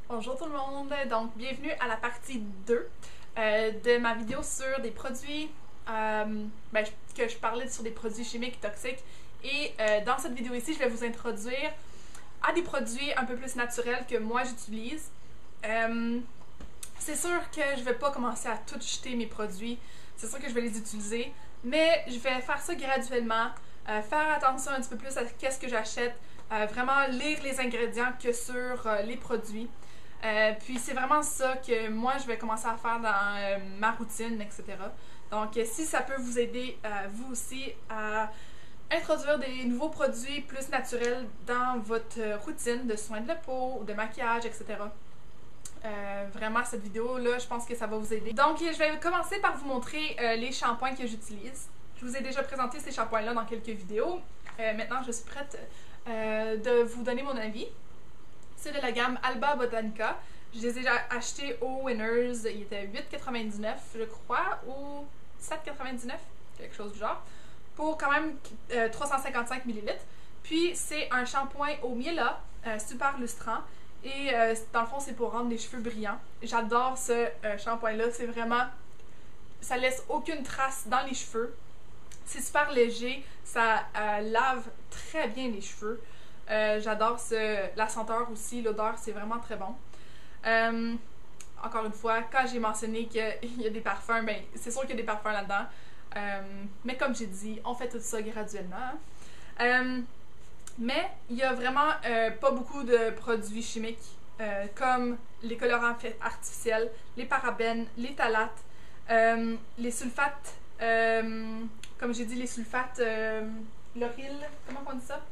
Bonjour tout le monde, donc bienvenue à la partie 2 de ma vidéo sur des produits, que je parlais sur des produits chimiques toxiques et dans cette vidéo ici je vais vous introduire à des produits un peu plus naturels que moi j'utilise. C'est sûr que je vais pas commencer à tout jeter mes produits, c'est sûr que je vais les utiliser, mais je vais faire ça graduellement, faire attention un petit peu plus à qu'est-ce que j'achète, vraiment lire les ingrédients que sur les produits. Puis c'est vraiment ça que moi je vais commencer à faire dans ma routine, etc. Donc si ça peut vous aider, vous aussi, à introduire des nouveaux produits plus naturels dans votre routine de soins de la peau, de maquillage, etc. Vraiment cette vidéo là je pense que ça va vous aider. Donc je vais commencer par vous montrer les shampoings que j'utilise. Je vous ai déjà présenté ces shampoings là dans quelques vidéos. Maintenant je suis prête de vous donner mon avis. C'est de la gamme Alba Botanica. Je les ai achetés au Winners. Il était 8,99 je crois, ou 7,99, quelque chose du genre, pour quand même 355 ml. Puis c'est un shampoing au miella, super lustrant. Et dans le fond, c'est pour rendre les cheveux brillants. J'adore ce shampoing-là. C'est vraiment... ça laisse aucune trace dans les cheveux. C'est super léger. Ça lave très bien les cheveux. J'adore la senteur aussi, l'odeur, c'est vraiment très bon. Encore une fois, quand j'ai mentionné qu'il y a des parfums, ben c'est sûr qu'il y a des parfums là-dedans. Mais comme j'ai dit, on fait tout ça graduellement. Mais il y a vraiment pas beaucoup de produits chimiques comme les colorants artificiels, les parabènes, les phtalates, les sulfates, comme j'ai dit, les sulfates lauryl, comment on dit ça?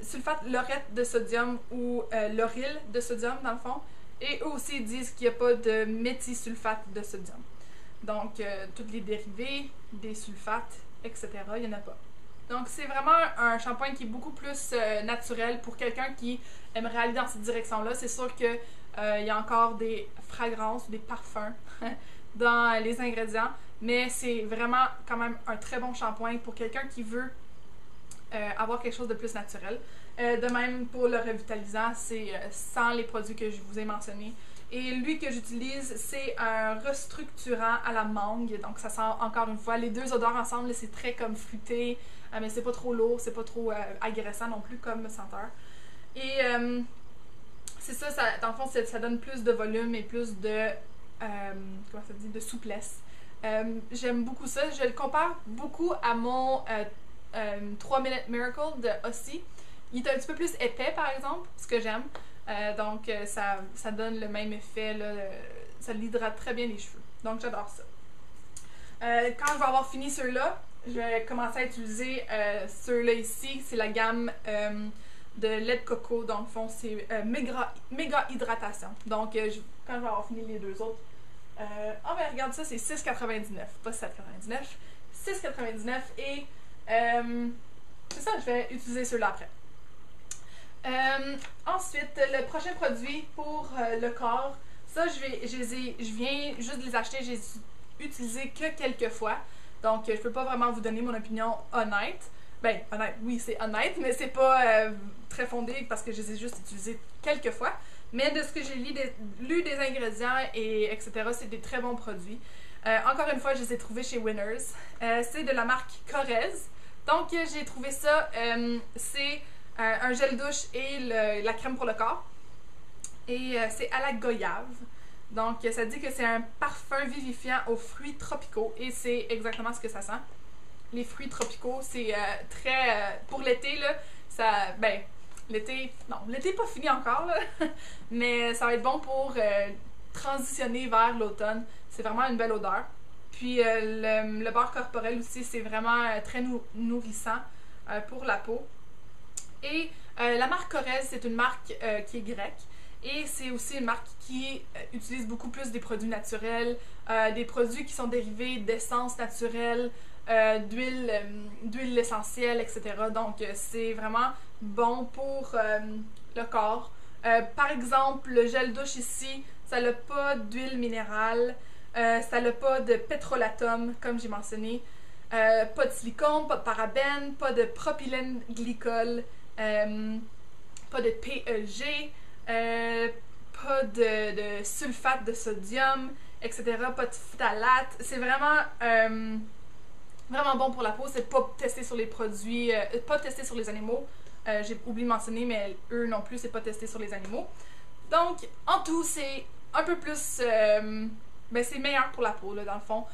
Sulfate laurette de sodium ou lauryl de sodium dans le fond. Et eux aussi disent qu'il n'y a pas de méthylsulfate de sodium. Donc, tous les dérivés, des sulfates, etc., il n'y en a pas. Donc, c'est vraiment un shampoing qui est beaucoup plus naturel pour quelqu'un qui aimerait aller dans cette direction-là. C'est sûr qu'il y a encore des fragrances, des parfums dans les ingrédients, mais c'est vraiment quand même un très bon shampoing pour quelqu'un qui veut avoir quelque chose de plus naturel. De même pour le revitalisant, c'est sans les produits que je vous ai mentionnés. Et lui que j'utilise, c'est un restructurant à la mangue. Donc ça sent encore une fois les deux odeurs ensemble, c'est très comme fruité, mais c'est pas trop lourd, c'est pas trop agressant non plus comme senteur. Et c'est ça, dans le fond, ça donne plus de volume et plus de comment ça dit, de souplesse. J'aime beaucoup ça. Je le compare beaucoup à mon 3 Minute Miracle de Aussie. Il est un petit peu plus épais par exemple, ce que j'aime. Donc ça donne le même effet, là, ça l'hydrate très bien les cheveux. Donc j'adore ça. Quand je vais avoir fini ceux-là, je vais commencer à utiliser ceux-là ici. C'est la gamme de lait de coco. Dans le fond, c'est méga hydratation. Donc quand je vais avoir fini les deux autres, oh ben regarde ça, c'est 6,99, pas 7,99, 6,99 et c'est ça, je vais utiliser ceux-là après. Ensuite, le prochain produit pour le corps, ça je viens juste de les acheter, je les ai utilisés que quelques fois, donc je peux pas vraiment vous donner mon opinion honnête. Ben, honnête, oui c'est honnête, mais c'est pas très fondé parce que je les ai juste utilisés quelques fois. Mais de ce que j'ai lu des ingrédients et etc., c'est des très bons produits. Encore une fois, je les ai trouvés chez Winners. C'est de la marque Corrèze. Donc, j'ai trouvé ça. C'est un gel douche et la crème pour le corps. Et c'est à la goyave. Donc, ça dit que c'est un parfum vivifiant aux fruits tropicaux. Et c'est exactement ce que ça sent. Les fruits tropicaux, c'est très... pour l'été, là, ça... Ben, l'été... Non, l'été n'est pas fini encore, là. Mais ça va être bon pour transitionner vers l'automne. C'est vraiment une belle odeur. Puis le beurre corporel aussi, c'est vraiment très nourrissant pour la peau. Et la marque Corrèze, c'est une marque qui est grecque. Et c'est aussi une marque qui utilise beaucoup plus des produits naturels, des produits qui sont dérivés d'essences naturelles, d'huile essentielle, etc. Donc c'est vraiment bon pour le corps. Par exemple, le gel douche ici, ça n'a pas d'huile minérale, ça n'a pas de pétrolatum, comme j'ai mentionné, pas de silicone, pas de parabènes, pas de propylène glycol, pas de PEG, pas de sulfate de sodium, etc. Pas de phtalate. C'est vraiment, vraiment bon pour la peau. C'est pas testé sur les produits, pas testé sur les animaux. J'ai oublié de mentionner, mais eux non plus, c'est pas testé sur les animaux. Donc, en tout, c'est un peu plus... ben, c'est meilleur pour la peau, là, dans le fond.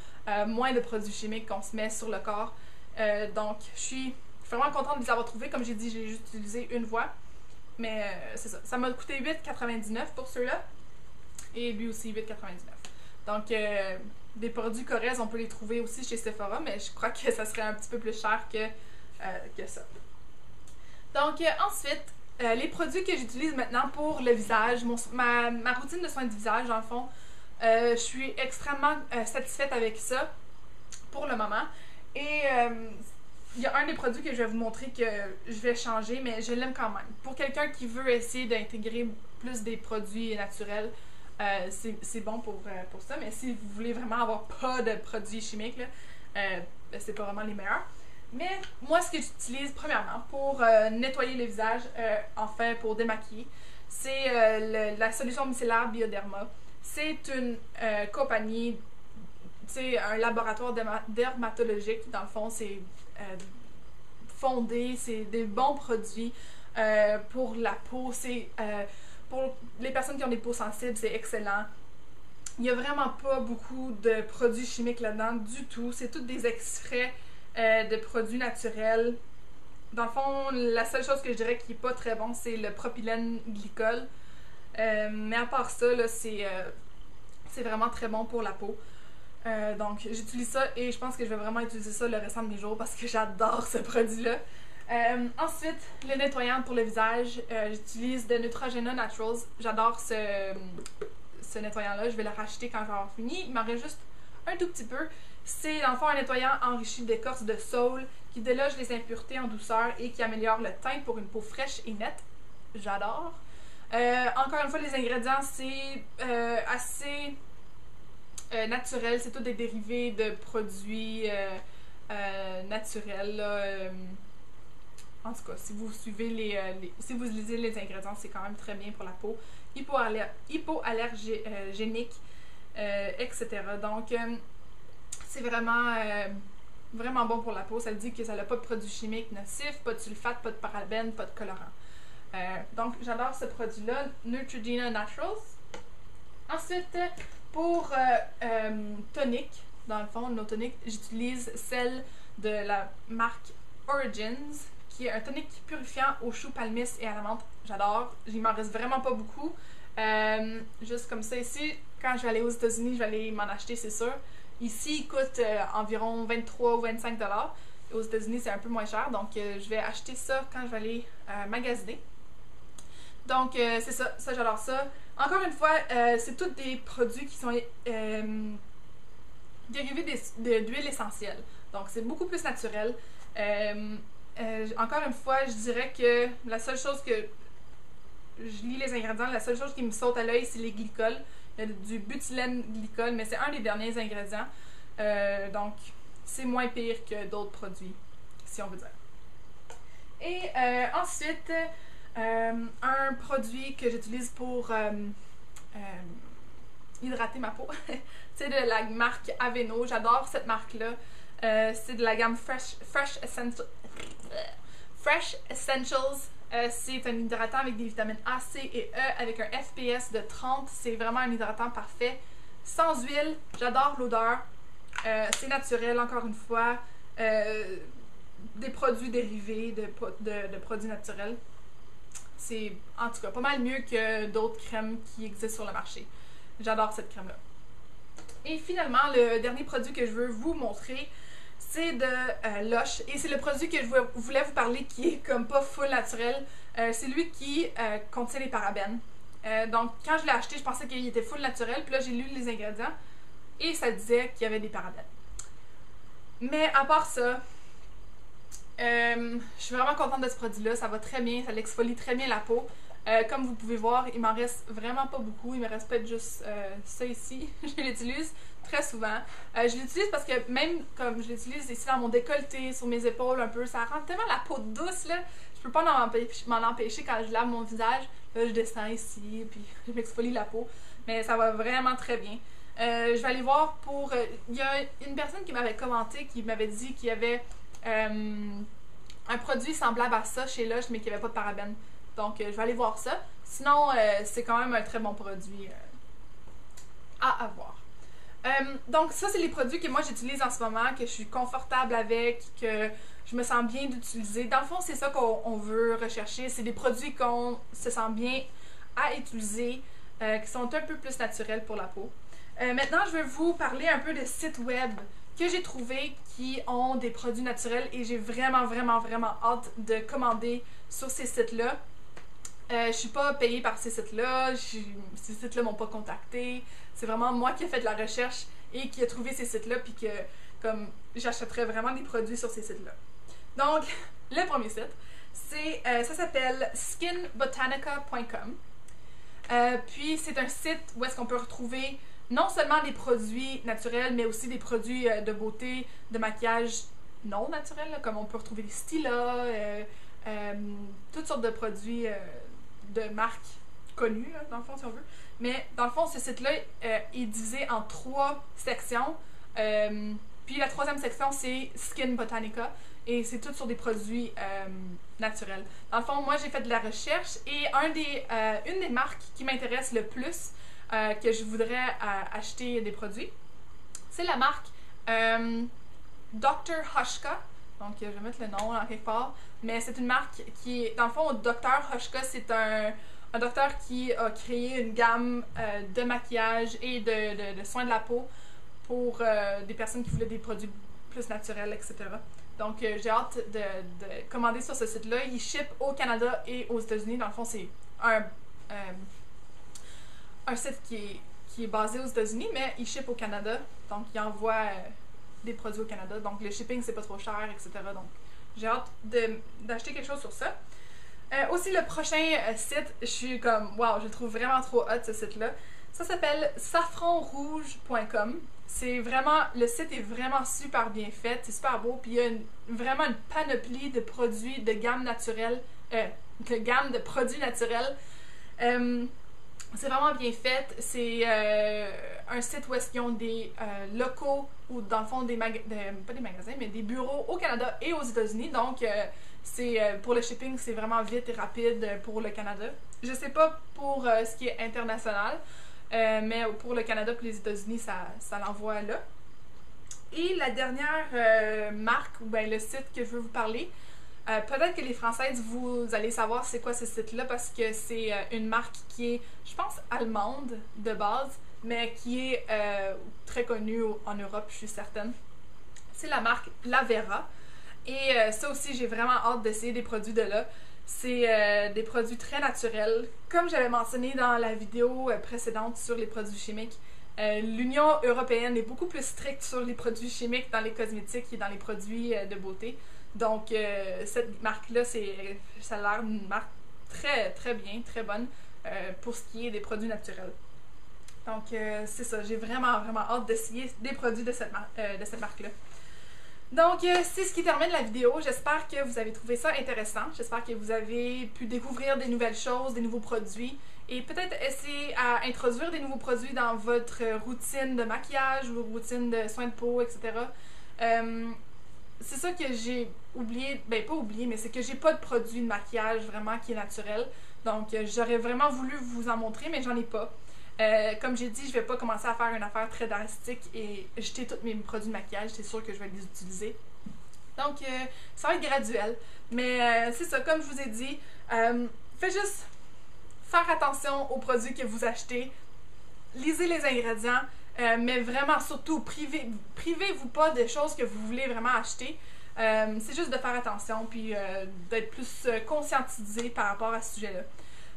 Moins de produits chimiques qu'on se met sur le corps. Donc, je suis vraiment contente de les avoir trouvés. Comme j'ai dit, j'ai juste utilisé une fois. Mais c'est ça. Ça m'a coûté 8,99 pour ceux-là. Et lui aussi, 8,99. Donc, des produits Corrèze, on peut les trouver aussi chez Sephora, mais je crois que ça serait un petit peu plus cher que ça. Donc, ensuite, les produits que j'utilise maintenant pour le visage, ma routine de soins de visage, dans le fond, je suis extrêmement satisfaite avec ça pour le moment. Et il y a un des produits que je vais vous montrer que je vais changer, mais je l'aime quand même. Pour quelqu'un qui veut essayer d'intégrer plus des produits naturels, c'est bon pour ça. Mais si vous voulez vraiment avoir pas de produits chimiques, c'est pas vraiment les meilleurs. Mais moi, ce que j'utilise premièrement pour nettoyer le visage, enfin pour démaquiller, c'est la solution micellaire Bioderma. C'est une compagnie, c'est un laboratoire dermatologique. Dans le fond, c'est fondé, c'est des bons produits pour la peau. Pour les personnes qui ont des peaux sensibles, c'est excellent. Il n'y a vraiment pas beaucoup de produits chimiques là-dedans du tout. C'est tous des extraits de produits naturels. Dans le fond, la seule chose que je dirais qui n'est pas très bon, c'est le propylène glycol. Mais à part ça, c'est vraiment très bon pour la peau. Donc, j'utilise ça et je pense que je vais vraiment utiliser ça le restant de mes jours parce que j'adore ce produit-là. Ensuite, le nettoyant pour le visage, j'utilise de Neutrogena Naturals. J'adore ce nettoyant-là. Je vais le racheter quand je vais avoir fini. Il m'en reste juste un tout petit peu. C'est dans le fond un nettoyant enrichi d'écorce de saule qui déloge les impuretés en douceur et qui améliore le teint pour une peau fraîche et nette. J'adore. Encore une fois, les ingrédients, c'est assez naturel. C'est tout des dérivés de produits naturels. Là, en tout cas, si vous suivez si vous lisez les ingrédients, c'est quand même très bien pour la peau. Hypoallergénique, etc. Donc, c'est vraiment, vraiment bon pour la peau. Ça dit que ça n'a pas de produits chimiques nocifs, pas de sulfate, pas de parabènes, pas de colorants. Donc, j'adore ce produit-là, Neutrogena Naturals. Ensuite, pour tonique, dans le fond, nos toniques, j'utilise celle de la marque Origins, qui est un tonique purifiant au chou palmiste et à la menthe. J'adore. Il m'en reste vraiment pas beaucoup. Juste comme ça ici, quand je vais aller aux États-Unis, je vais aller m'en acheter, c'est sûr. Ici, il coûte environ 23 ou 25 $. Aux États-Unis, c'est un peu moins cher. Donc, je vais acheter ça quand je vais aller magasiner. Donc, c'est ça. Ça, j'adore ça. Encore une fois, c'est tous des produits qui sont dérivés d'huile essentielle. Donc, c'est beaucoup plus naturel. Encore une fois, je dirais que la seule chose que je lis les ingrédients, la seule chose qui me saute à l'œil, c'est les glycols. Il y a du butylène glycol, mais c'est un des derniers ingrédients. Donc, c'est moins pire que d'autres produits, si on veut dire. Et ensuite, un produit que j'utilise pour hydrater ma peau, c'est de la marque Aveeno. J'adore cette marque-là. C'est de la gamme Fresh Essentials. C'est un hydratant avec des vitamines A, C et E avec un FPS de 30. C'est vraiment un hydratant parfait. Sans huile. J'adore l'odeur. C'est naturel, encore une fois. Des produits dérivés de produits naturels. C'est en tout cas pas mal mieux que d'autres crèmes qui existent sur le marché. J'adore cette crème-là. Et finalement, le dernier produit que je veux vous montrer, c'est de Lush. Et c'est le produit que je voulais vous parler qui est comme pas full naturel. C'est lui qui contient les parabènes. Donc, quand je l'ai acheté, je pensais qu'il était full naturel. Puis là, j'ai lu les ingrédients et ça disait qu'il y avait des parabènes. Mais à part ça, je suis vraiment contente de ce produit-là. Ça va très bien, ça l'exfolie très bien la peau. Comme vous pouvez voir, il m'en reste vraiment pas beaucoup. Il me reste peut-être juste ça ici. Je l'utilise très souvent. Je l'utilise parce que même comme je l'utilise ici dans mon décolleté, sur mes épaules un peu, ça rend tellement la peau douce là. Je peux pas m'en empêcher quand je lave mon visage. Là, je descends ici, puis je m'exfolie la peau. Mais ça va vraiment très bien. Je vais aller voir pour... Il y a une personne qui m'avait commenté, qui m'avait dit qu'il y avait un produit semblable à ça chez Lush, mais qui n'avait pas de parabènes. Donc, je vais aller voir ça. Sinon, c'est quand même un très bon produit à avoir. Donc, ça, c'est les produits que moi, j'utilise en ce moment, que je suis confortable avec, que je me sens bien d'utiliser. Dans le fond, c'est ça qu'on veut rechercher. C'est des produits qu'on se sent bien à utiliser, qui sont un peu plus naturels pour la peau. Maintenant, je vais vous parler un peu de sites web que j'ai trouvés qui ont des produits naturels et j'ai vraiment, vraiment, vraiment hâte de commander sur ces sites-là. Je suis pas payée par ces sites-là, ces sites-là m'ont pas contactée. C'est vraiment moi qui ai fait de la recherche et qui a trouvé ces sites-là, puis que comme j'achèterais vraiment des produits sur ces sites-là. Donc, le premier site, ça s'appelle skinbotanica.com. Puis c'est un site où est-ce qu'on peut retrouver non seulement des produits naturels, mais aussi des produits de beauté, de maquillage non naturels, là, comme on peut retrouver des stylas, toutes sortes de produits de marques connues, là, dans le fond, si on veut. Mais dans le fond, ce site-là est divisé en 3 sections. Puis la 3e section, c'est Skin Botanica. Et c'est tout sur des produits naturels. Dans le fond, moi, j'ai fait de la recherche et une des marques qui m'intéresse le plus, que je voudrais acheter des produits, c'est la marque Dr. Hushka. Donc, je vais mettre le nom en quelque part. Mais c'est une marque qui est... Dans le fond, Dr. Hushka, c'est un docteur qui a créé une gamme de maquillage et de soins de la peau pour des personnes qui voulaient des produits plus naturels, etc. Donc, j'ai hâte de commander sur ce site-là. Il ship au Canada et aux États-Unis. Dans le fond, c'est un site qui est basé aux États-Unis, mais il ship au Canada. Donc, il envoie des produits au Canada. Donc, le shipping, c'est pas trop cher, etc. Donc, j'ai hâte d'acheter quelque chose sur ça. Aussi, le prochain site, je suis comme, wow, je le trouve vraiment trop hot, ce site-là. Ça s'appelle safranrouge.com. C'est vraiment, le site est vraiment super bien fait, c'est super beau, puis il y a vraiment une panoplie de produits de gamme naturelle, de produits naturels. C'est vraiment bien fait. C'est un site où est-ce qu'ils ont des locaux, ou dans le fond, pas des magasins, mais des bureaux au Canada et aux États-Unis. Donc, pour le shipping, c'est vraiment vite et rapide pour le Canada. Je sais pas pour ce qui est international, mais pour le Canada et les États-Unis, ça l'envoie là. Et la dernière marque, ou bien le site que je veux vous parler, peut-être que les Françaises, vous allez savoir c'est quoi ce site-là parce que c'est une marque qui est, je pense, allemande de base, mais qui est très connue en Europe, je suis certaine. C'est la marque Lavera. Et ça aussi, j'ai vraiment hâte d'essayer des produits de là. C'est des produits très naturels. Comme j'avais mentionné dans la vidéo précédente sur les produits chimiques, l'Union européenne est beaucoup plus stricte sur les produits chimiques dans les cosmétiques et dans les produits de beauté. Donc, cette marque-là, ça a l'air d'une marque très, très bien, très bonne pour ce qui est des produits naturels. Donc, c'est ça. J'ai vraiment, vraiment hâte d'essayer des produits de cette marque-là. Donc, c'est ce qui termine la vidéo. J'espère que vous avez trouvé ça intéressant. J'espère que vous avez pu découvrir des nouvelles choses, des nouveaux produits et peut-être essayer à introduire des nouveaux produits dans votre routine de maquillage ou routine de soins de peau, etc. C'est ça que j'ai oublié, ben pas oublié, mais c'est que j'ai pas de produit de maquillage vraiment qui est naturel. Donc, j'aurais vraiment voulu vous en montrer, mais j'en ai pas. Comme j'ai dit, je vais pas commencer à faire une affaire très drastique et jeter tous mes produits de maquillage, c'est sûr que je vais les utiliser. Donc, ça va être graduel. Mais c'est ça, comme je vous ai dit, faites juste faire attention aux produits que vous achetez. Lisez les ingrédients, mais vraiment, surtout, privez-vous pas de choses que vous voulez vraiment acheter. C'est juste de faire attention puis d'être plus conscientisé par rapport à ce sujet-là.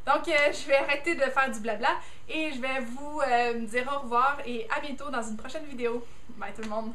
Donc, je vais arrêter de faire du blabla et je vais vous dire au revoir et à bientôt dans une prochaine vidéo. Bye tout le monde!